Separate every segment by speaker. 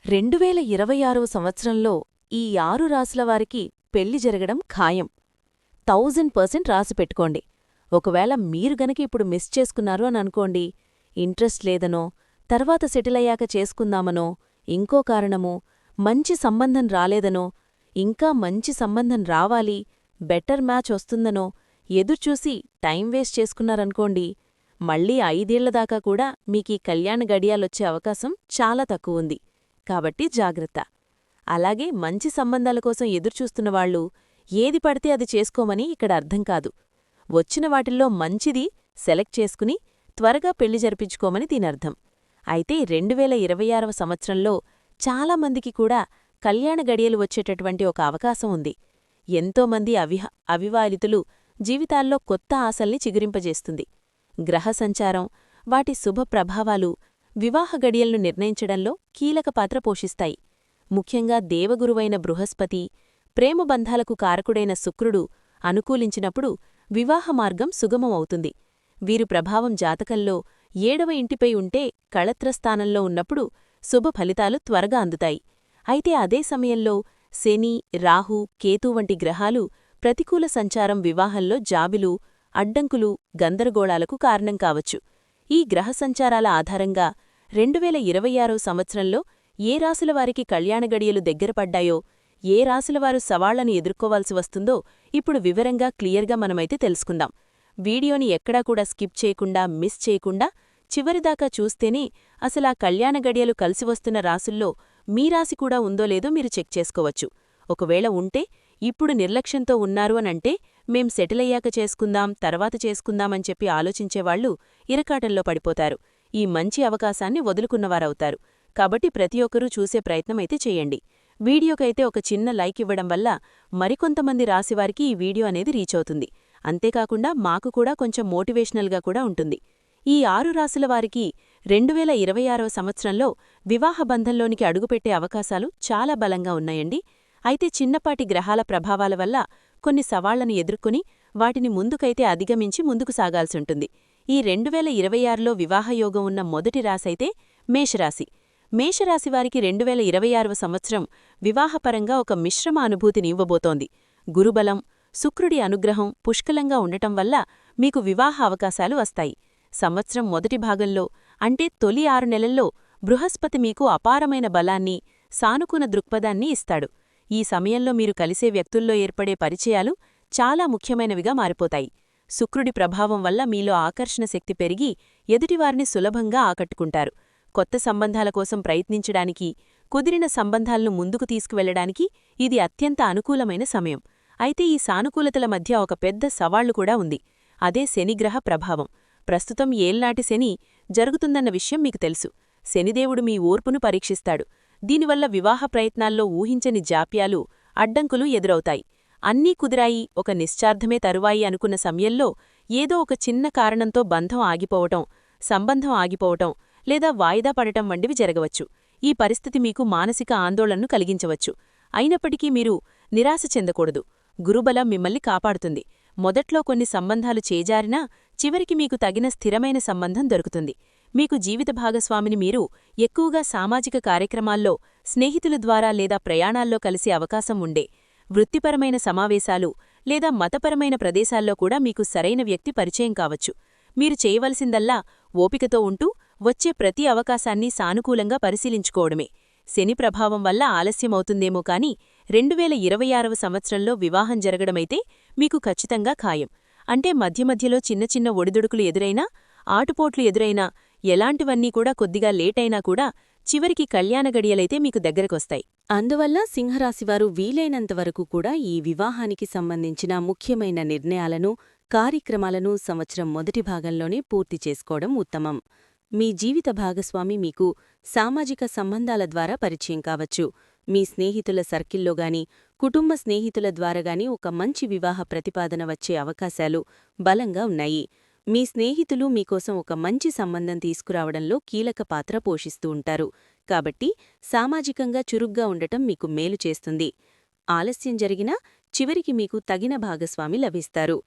Speaker 1: 2026వ సంవత్సరంలో ఈ 6 రాసుల వారికి పెళ్లి జరగడం ఖాయం. 1000% రాసిపెట్టుకోండి. ఒకవేళ మీరు గనక ఇప్పుడు మిస్ చేసుకున్నారు అని అనుకోండి, ఇంట్రెస్ట్ లేదనో, తర్వాత సెటిలయ్యాక చేసుకుందామనో, ఇంకో కారణమో, మంచి సంబంధం రాలేదనో, ఇంకా మంచి సంబంధం రావాలి, బెటర్ మ్యాచ్ వస్తుందనో ఎదుర్చూసి టైం వేస్ట్ చేసుకున్నారనుకోండి, మళ్ళీ 5 ఏళ్ల దాకా కూడా మీకీ కళ్యాణ గడియాలొచ్చే అవకాశం చాలా తక్కువుంది. కాబట్టి జాగ్రత్త. అలాగే మంచి సంబంధాల కోసం ఎదురుచూస్తున్నవాళ్లు ఏది పడితే అది చేసుకోమని ఇక్కడ అర్థం కాదు. వచ్చిన వాటిల్లో మంచిది సెలెక్ట్ చేసుకుని త్వరగా పెళ్లి జరిపించుకోమని దీనర్థం. అయితే 2026వ సంవత్సరంలో చాలామందికి కూడా కళ్యాణ గడియలు వచ్చేటటువంటి ఒక అవకాశం ఉంది. ఎంతోమంది అవివాహితులు జీవితాల్లో కొత్త ఆశల్ని చిగురింపజేస్తుంది. గ్రహ సంచారం, వాటి శుభ ప్రభావాలు వివాహ గడియలను నిర్ణయించడంలో కీలక పాత్ర పోషిస్తాయి. ముఖ్యంగా దేవగురువైన బృహస్పతి, ప్రేమబంధాలకు కారకుడైన శుక్రుడు అనుకూలించినప్పుడు వివాహ మార్గం సుగమమవుతుంది. వీరు ప్రభావం జాతకంలో 7వ ఇంటిపై ఉంటే కళత్రస్థానంలో ఉన్నప్పుడు శుభ ఫలితాలు త్వరగా అందుతాయి. అయితే అదే సమయంలో శని, రాహు, కేతు వంటి గ్రహాలు ప్రతికూల సంచారం వివాహంలో జాబిలు, అడ్డంకులు, గందరగోళాలకు కారణం కావచ్చు. ఈ గ్రహ సంచారాల ఆధారంగా 2026వ సంవత్సరంలో ఏ రాశులవారికి కళ్యాణ గడియలు దగ్గరపడ్డాయో, ఏ రాశులవారు సవాళ్లను ఎదుర్కోవాల్సి వస్తుందో ఇప్పుడు వివరంగా క్లియర్గా మనమైతే తెలుసుకుందాం. వీడియోని ఎక్కడా కూడా స్కిప్ చేయకుండా, మిస్ చేయకుండా చివరిదాకా చూస్తేనే అసలా కళ్యాణ గడియలు కలిసివస్తున్న రాశుల్లో మీ రాశి కూడా ఉందో లేదో మీరు చెక్ చేసుకోవచ్చు. ఒకవేళ ఉంటే ఇప్పుడు నిర్లక్ష్యంతో ఉన్నారు అనంటే మేం సెటిలయ్యాక చేసుకుందాం, తర్వాత చేసుకుందామని చెప్పి ఆలోచించేవాళ్లు ఇరకాటంలో పడిపోతారు. ఈ మంచి అవకాశాన్ని వదులుకున్నవారవుతారు. కాబట్టి ప్రతి ఒక్కరూ చూసే ప్రయత్నమైతే చేయండి. వీడియోకైతే ఒక చిన్న లైక్ ఇవ్వడం వల్ల మరికొంతమంది రాశివారికి ఈ వీడియో అనేది రీచ్ అవుతుంది. అంతేకాకుండా మాకు కూడా కొంచెం మోటివేషనల్గా కూడా ఉంటుంది. ఈ 6 రాశుల వారికి 2026వ సంవత్సరంలో వివాహ బంధంలోనికి అడుగుపెట్టే అవకాశాలు చాలా బలంగా ఉన్నాయండి. అయితే చిన్నపాటి గ్రహాల ప్రభావాల వల్ల కొన్ని సవాళ్లను ఎదుర్కొని వాటిని ముందుకైతే అధిగమించి ముందుకు సాగాల్సుంటుంది. ఈ 2026లో వివాహయోగం ఉన్న మొదటి రాశైతే మేషరాశి. మేషరాశివారికి 2026వ సంవత్సరం వివాహపరంగా ఒక మిశ్రమ అనుభూతిని ఇవ్వబోతోంది. గురుబలం, శుక్రుడి అనుగ్రహం పుష్కలంగా ఉండటం వల్ల మీకు వివాహ అవకాశాలు వస్తాయి. సంవత్సరం మొదటి భాగంలో అంటే తొలి 6 నెలల్లో బృహస్పతి మీకు అపారమైన బలాన్ని, సానుకూల దృక్పథాన్ని ఇస్తాడు. ఈ సమయంలో మీరు కలిసే వ్యక్తుల్లో ఏర్పడే పరిచయాలు చాలా ముఖ్యమైనవిగా మారిపోతాయి. శుక్రుడి ప్రభావం వల్ల మీలో ఆకర్షణ శక్తి పెరిగి ఎదుటివారిని సులభంగా ఆకట్టుకుంటారు. కొత్త సంబంధాల కోసం ప్రయత్నించడానికి, కుదిరిన సంబంధాలను ముందుకు తీసుకువెళ్లడానికి ఇది అత్యంత అనుకూలమైన సమయం. అయితే ఈ సానుకూలతల మధ్య ఒక పెద్ద సవాళ్లు కూడా ఉంది. అదే శనిగ్రహ ప్రభావం. ప్రస్తుతం ఏళ్నాటి శని జరుగుతుందన్న విషయం మీకు తెలుసు. శనిదేవుడు మీ ఓర్పును పరీక్షిస్తాడు. దీనివల్ల వివాహ ప్రయత్నాల్లో ఊహించని జాప్యాలు, అడ్డంకులు ఎదురవుతాయి. అన్నీ కుదిరాయి, ఒక నిశ్చార్థమే తరువాయి అనుకున్న సమయంలో ఏదో ఒక చిన్న కారణంతో బంధం ఆగిపోవటం, సంబంధం ఆగిపోవటం లేదా వాయిదా పడటం వంటివి జరగవచ్చు. ఈ పరిస్థితి మీకు మానసిక ఆందోళనను కలిగించవచ్చు. అయినప్పటికీ మీరు నిరాశ చెందకూడదు. గురుబలం మిమ్మల్ని కాపాడుతుంది. మొదట్లో కొన్ని సంబంధాలు చేజారినా చివరికి మీకు తగిన స్థిరమైన సంబంధం దొరుకుతుంది. మీకు జీవిత భాగస్వామిని మీరు ఎక్కువగా సామాజిక కార్యక్రమాల్లో, స్నేహితుల ద్వారా లేదా ప్రయాణాల్లో కలిసే అవకాశం ఉండే, వృత్తిపరమైన సమావేశాలు లేదా మతపరమైన ప్రదేశాల్లో కూడా మీకు సరైన వ్యక్తి పరిచయం కావచ్చు. మీరు చేయవలసిందల్లా ఓపికతో ఉంటూ వచ్చే ప్రతి అవకాశాన్ని సానుకూలంగా పరిశీలించుకోవడమే. శని ప్రభావం వల్ల ఆలస్యమవుతుందేమో కానీ 2026వ సంవత్సరంలో వివాహం జరగడమైతే మీకు ఖచ్చితంగా ఖాయం. అంటే మధ్య మధ్యలో చిన్న చిన్న ఒడిదుడుకులు ఎదురైనా, ఆటుపోట్లు ఎదురైనా, ఎలాంటివన్నీ కూడా కొద్దిగా లేటైనా కూడా చివరికి కళ్యాణ గడియలైతే మీకు దగ్గరకొస్తాయి.
Speaker 2: అందువల్ల సింహరాశివారు వీలైనంతవరకు కూడా ఈ వివాహానికి సంబంధించిన ముఖ్యమైన నిర్ణయాలను, కార్యక్రమాలను సంవత్సరం మొదటి భాగంలోనే పూర్తి చేసుకోవడం ఉత్తమం. మీ జీవిత భాగస్వామి మీకు సామాజిక సంబంధాల ద్వారా పరిచయం కావచ్చు. మీ స్నేహితుల సర్కిల్లోగాని, కుటుంబ స్నేహితుల ద్వారాగాని ఒక మంచి వివాహ ప్రతిపాదన వచ్చే అవకాశాలు బలంగా ఉన్నాయి. మీ స్నేహితులు మీకోసం ఒక మంచి సంబంధం తీసుకురావడంలో కీలక పాత్ర పోషిస్తూ ఉంటారు. కాబట్టి సామాజికంగా చురుగ్గా ఉండటం మీకు మేలు చేస్తుంది. ఆలస్యం జరిగినా చివరికి మీకు తగిన భాగస్వామి లభిస్తారు.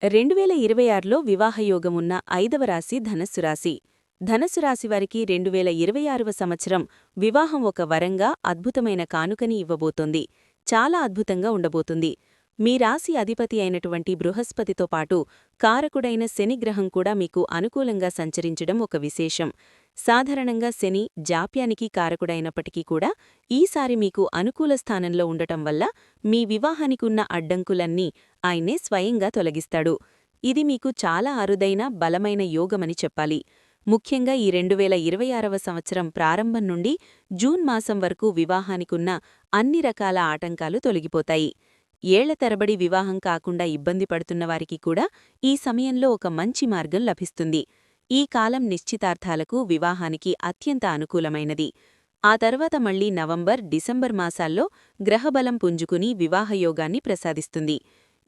Speaker 2: 2026లో వివాహయోగమున్న 5వ రాశి ధనస్సు రాశి. ధనస్సు రాశివారికి 2026వ సంవత్సరం వివాహం ఒక వరంగా అద్భుతమైన కానుకని ఇవ్వబోతోంది. చాలా అద్భుతంగా ఉండబోతుంది. మీ రాశి అధిపతి అయినటువంటి బృహస్పతితో పాటు కారకుడైన శనిగ్రహం కూడా మీకు అనుకూలంగా సంచరించడం ఒక విశేషం. సాధారణంగా శని జాప్యానికి కారకుడైనప్పటికీ కూడా ఈసారి మీకు అనుకూల స్థానంలో ఉండటం వల్ల మీ వివాహానికున్న అడ్డంకులన్నీ ఆయనే స్వయంగా తొలగిస్తాడు. ఇది మీకు చాలా అరుదైన బలమైన యోగమని చెప్పాలి. ముఖ్యంగా ఈ 2026వ సంవత్సరం ప్రారంభం నుండి జూన్ మాసం వరకు వివాహానికున్న అన్ని రకాల ఆటంకాలు తొలగిపోతాయి. ఏళ్ల తరబడి వివాహం కాకుండా ఇబ్బంది పడుతున్నవారికి కూడా ఈ సమయంలో ఒక మంచి మార్గం లభిస్తుంది. ఈ కాలం నిశ్చితార్థాలకు, వివాహానికి అత్యంత అనుకూలమైనది. ఆ తర్వాత మళ్లీ నవంబర్, డిసెంబర్ మాసాల్లో గ్రహబలం పుంజుకుని వివాహయోగాన్ని ప్రసాదిస్తుంది.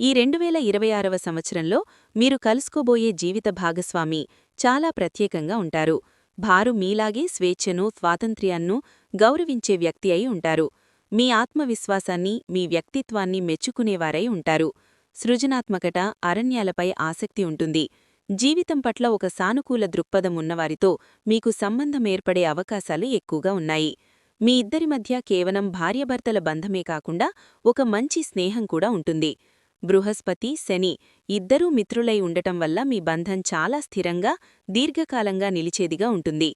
Speaker 2: ఈ 2026వ సంవత్సరంలో మీరు కలుసుకోబోయే జీవిత భాగస్వామి చాలా ప్రత్యేకంగా ఉంటారు. వారు మీలాగే స్వేచ్ఛను, స్వాతంత్ర్యాన్నూ గౌరవించే వ్యక్తి అయి ఉంటారు. మీ ఆత్మవిశ్వాసాన్ని, మీ వ్యక్తిత్వాన్ని మెచ్చుకునేవారై ఉంటారు. సృజనాత్మకత, అరణ్యాలపై ఆసక్తి ఉంటుంది. జీవితం పట్ల ఒక సానుకూల దృక్పథం ఉన్నవారితో మీకు సంబంధం ఏర్పడే అవకాశాలు ఎక్కువగా ఉన్నాయి. మీ ఇద్దరి మధ్య కేవలం భార్యాభర్తల బంధమే కాకుండా ఒక మంచి స్నేహం కూడా ఉంటుంది. బృహస్పతి, శని ఇద్దరూ మిత్రులై ఉండటం వల్ల మీ బంధం చాలా స్థిరంగా, దీర్ఘకాలంగా నిలిచేదిగా ఉంటుంది.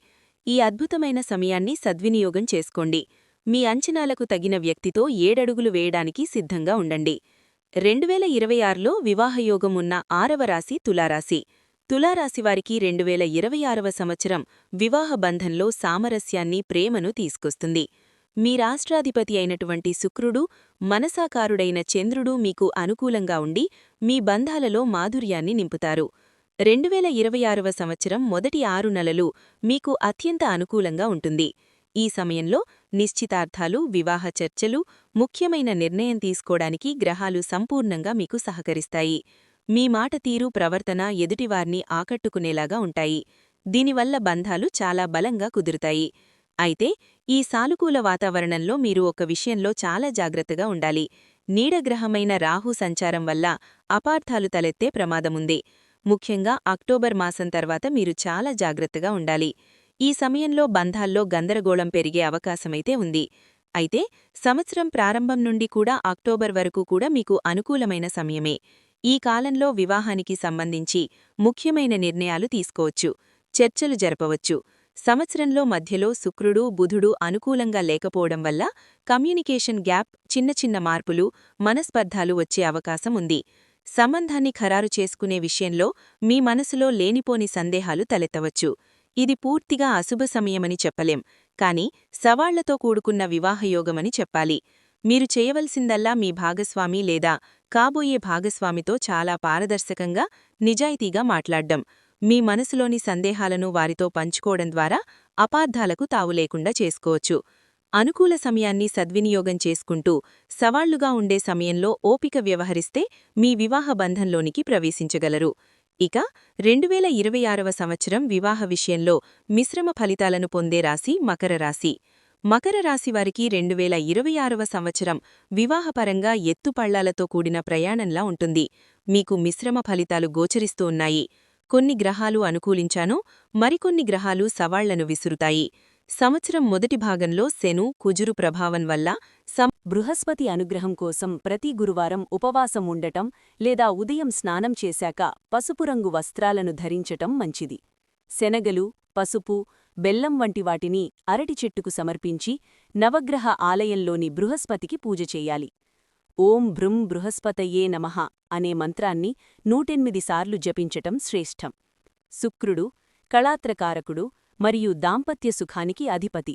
Speaker 2: ఈ అద్భుతమైన సమయాన్ని సద్వినియోగం చేసుకోండి. మీ అంచనాలకు తగిన వ్యక్తితో 7 అడుగులు వేయడానికి సిద్ధంగా ఉండండి. 2026లో వివాహయోగం ఉన్న 6వ రాశి తులారాశి. తులారాశివారికి 2026వ సంవత్సరం వివాహ బంధంలో సామరస్యాన్ని, ప్రేమను తీసుకొస్తుంది. మీ రాష్ట్రాధిపతి అయినటువంటి శుక్రుడు, మనసాకారుడైన చంద్రుడు మీకు అనుకూలంగా ఉండి మీ బంధాలలో మాధుర్యాన్ని నింపుతారు. 2026వ సంవత్సరం మొదటి 6 నెలలు మీకు అత్యంత అనుకూలంగా ఉంటుంది. ఈ సమయంలో నిశ్చితార్థాలు, వివాహ చర్చలు, ముఖ్యమైన నిర్ణయం తీసుకోవడానికి గ్రహాలు సంపూర్ణంగా మీకు సహకరిస్తాయి. మీ మాట తీరు, ప్రవర్తన ఎదుటివారిని ఆకట్టుకునేలాగా ఉంటాయి. దీనివల్ల బంధాలు చాలా బలంగా కుదురుతాయి. అయితే ఈ సానుకూల వాతావరణంలో మీరు ఒక విషయంలో చాలా జాగ్రత్తగా ఉండాలి. నీడగ్రహమైన రాహు సంచారం వల్ల అపార్థాలు తలెత్తే ప్రమాదముంది. ముఖ్యంగా అక్టోబర్ మాసం తర్వాత మీరు చాలా జాగ్రత్తగా ఉండాలి. ఈ సమయంలో బంధాల్లో గందరగోళం పెరిగే అవకాశమైతే ఉంది. అయితే సంవత్సరం ప్రారంభం నుండి కూడా అక్టోబర్ వరకు కూడా మీకు అనుకూలమైన సమయమే. ఈ కాలంలో వివాహానికి సంబంధించి ముఖ్యమైన నిర్ణయాలు తీసుకోవచ్చు, చర్చలు జరపవచ్చు. సంవత్సరంలో మధ్యలో శుక్రుడు, బుధుడు అనుకూలంగా లేకపోవడం వల్ల కమ్యూనికేషన్ గ్యాప్, చిన్న చిన్న మార్పులు, మనస్పర్ధాలు వచ్చే అవకాశం ఉంది. సంబంధాన్ని ఖరారు చేసుకునే విషయంలో మీ మనసులో లేనిపోని సందేహాలు తలెత్తవచ్చు. ఇది పూర్తిగా అశుభ సమయమని చెప్పలేం, కానీ సవాళ్లతో కూడుకున్న వివాహయోగమని చెప్పాలి. మీరు చేయవలసిందల్లా మీ భాగస్వామి లేదా కాబోయే భాగస్వామితో చాలా పారదర్శకంగా, నిజాయితీగా మాట్లాడ్డం. మీ మనసులోని సందేహాలను వారితో పంచుకోవడం ద్వారా అపార్థాలకు తావులేకుండా చేసుకోవచ్చు. అనుకూల సమయాన్ని సద్వినియోగం చేసుకుంటూ సవాళ్లుగా ఉండే సమయంలో ఓపిక వ్యవహరిస్తే మీ వివాహ బంధంలోనికి ప్రవేశించగలరు. ఇక 2026వ సంవత్సరం వివాహ విషయంలో మిశ్రమ ఫలితాలను పొందే రాశి మకర రాశి. మకర రాశివారికి 2026వ సంవత్సరం వివాహపరంగా ఎత్తుపళ్లాలతో కూడిన ప్రయాణంలా ఉంటుంది. మీకు మిశ్రమ ఫలితాలు గోచరిస్తూ ఉన్నాయి. కొన్ని గ్రహాలు అనుకూలించానో మరికొన్ని గ్రహాలు సవాళ్లను విసురుతాయి. సంవత్సరం మొదటి భాగంలో శను, కుజురు ప్రభావం వల్ల
Speaker 1: బృహస్పతి అనుగ్రహం కోసం ప్రతి గురువారం ఉపవాసం ఉండటం లేదా ఉదయం స్నానం చేశాక పసుపు రంగు వస్త్రాలను ధరించటం మంచిది. శనగలు, పసుపు, బెల్లం వంటి వాటిని అరటి చెట్టుకు సమర్పించి నవగ్రహ ఆలయంలోని బృహస్పతికి పూజ చెయ్యాలి. ఓం భృం బృహస్పతయే నమః అనే మంత్రాన్ని 108 సార్లు జపించటం శ్రేష్టం. శుక్రుడు కళాత్రకారకుడు మరియు దాంపత్య సుఖానికి అధిపతి.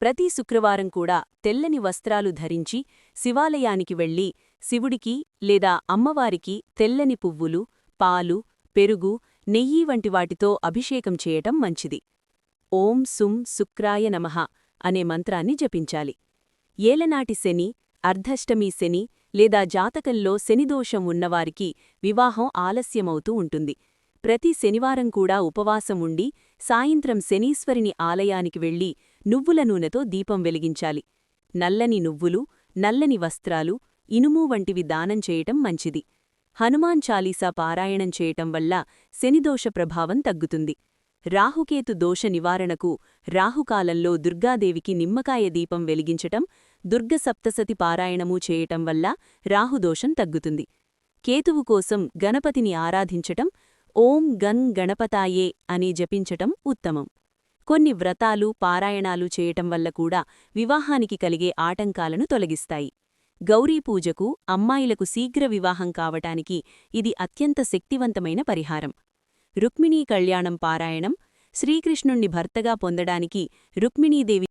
Speaker 1: ప్రతి శుక్రవారం కూడా తెల్లని వస్త్రాలు ధరించి శివాలయానికి వెళ్లి శివుడికి లేదా అమ్మవారికి తెల్లని పువ్వులు, పాలు, పెరుగు, నెయ్యి వంటి వాటితో అభిషేకం చేయటం మంచిది. ఓం సుం శుక్రాయ నమః అనే మంత్రాన్ని జపించాలి. ఏలనాటి శని, అర్ధష్టమి శని లేదా జాతకంలో శనిదోషం ఉన్నవారికి వివాహం ఆలస్యమవుతూ ఉంటుంది. ప్రతి శనివారం కూడా ఉపవాసం ఉండి సాయంత్రం శనీశ్వరిని ఆలయానికి వెళ్లి నువ్వుల నూనెతో దీపం వెలిగించాలి. నల్లని నువ్వులు, నల్లని వస్త్రాలు, ఇనుము వంటివి దానం చేయటం మంచిది. హనుమాన్ చాలీసా పారాయణం చేయటం వల్ల శనిదోష ప్రభావం తగ్గుతుంది.
Speaker 2: రాహుకేతు దోష నివారణకు రాహుకాలంలో దుర్గాదేవికి నిమ్మకాయ దీపం వెలిగించటం, దుర్గ సప్తసతి పారాయణమూ చేయటం వల్ల రాహుదోషం తగ్గుతుంది. కేతువు కోసం గణపతిని ఆరాధించటం, ఓం గం గణపతాయే అని జపించటం ఉత్తమం. కొన్ని వ్రతాలు, పారాయణాలు చేయటం వల్ల కూడా వివాహానికి కలిగే ఆటంకాలను తొలగిస్తాయి. గౌరీపూజకు, అమ్మాయిలకు శీఘ్ర వివాహం కావటానికి ఇది అత్యంత శక్తివంతమైన పరిహారం. రుక్మిణీ కళ్యాణం పారాయణం, శ్రీకృష్ణుణ్ణి భర్తగా పొందడానికి రుక్మిణీదేవి